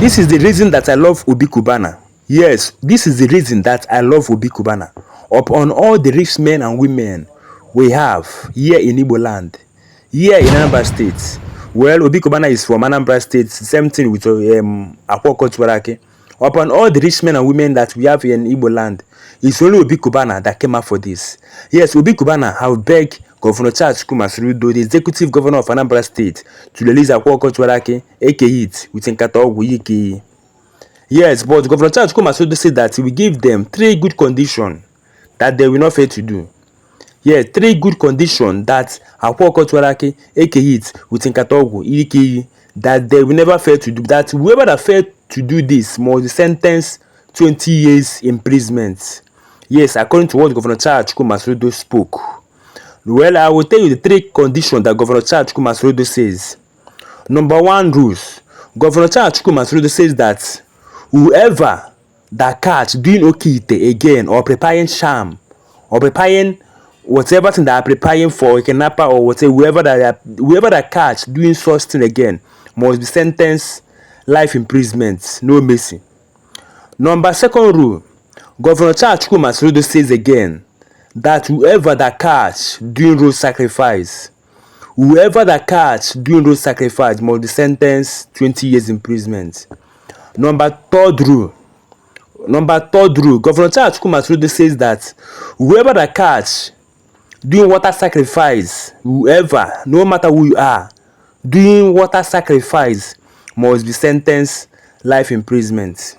This is the reason that I love Obi Cubana. Yes, this is the reason that I love Obi Cubana. Upon all the rich men and women we have here in Igbo land, here in Anambra State. Well, Obi Cubana is from Anambra State, same thing with Tiwara. Upon all the rich men and women that we have in Igbo land, it's only Obi Cubana that came up for this. Yes, Obi Cubana have begged Governor Soludo, the executive governor of Anambra State, to release Tiwara, aka it with Nkata. Yes, but Governor Soludo said that he will give them 3 good conditions that they will not fail to do. Yeah, 3 good conditions that Tiwara, aka it with Nkata, that they will never fail to do. That whoever that failed to do this must be sentenced 20 years imprisonment. Yes, according to what Governor Soludo spoke. Well, I will tell you the 3 conditions that Governor Soludo says. Number 1 rules. Governor Soludo says that whoever that catch doing okite again or preparing sham or preparing whatever thing that are preparing for a kidnapper or whatever, whoever that catch doing such thing again must be sentenced life imprisonment, no mercy. Number 2 rule. Governor Soludo says again that whoever that catch doing road sacrifice, whoever that catch doing road sacrifice must be sentenced 20 years imprisonment. Number 3 rule. Governor Soludo says that whoever that catch doing water sacrifice, whoever, no matter who you are, doing water sacrifice must be sentenced life imprisonment.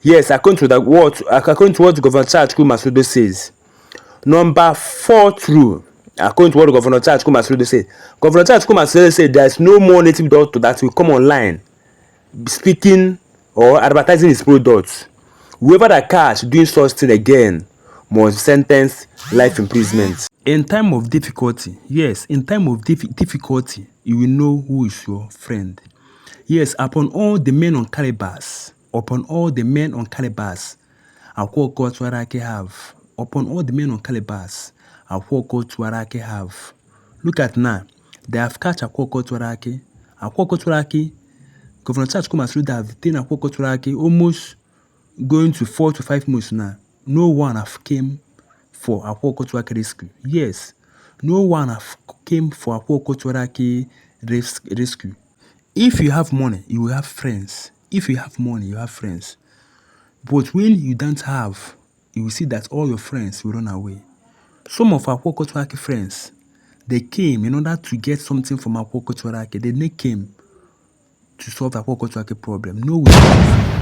Yes, according to what Governor Soludo says. Number 4 rule, according to what Governor Soludo said. Governor Soludo said there is no more native doctor that will come online speaking or advertising his products. Whoever that catch doing such thing again must be sentenced life imprisonment. In time of difficulty, yes, in time of difficulty, you will know who is your friend. Yes, upon all the men on calibers, Tiwara have. Upon all the men on calibers, Tiwara have. Look at now, they have catch Tiwara. Governor Soludo have taken Tiwara almost going to 4 to 5 months now. No one have came for Tiwara rescue. Yes, no one have came for Tiwara rescue. If you have money, you will have friends. If you have money, you have friends. But when you don't have, you will see that all your friends will run away. Some of our Tiwara friends, they came in order to get something from our Tiwara. They didn't came to solve our Tiwara problem. No way.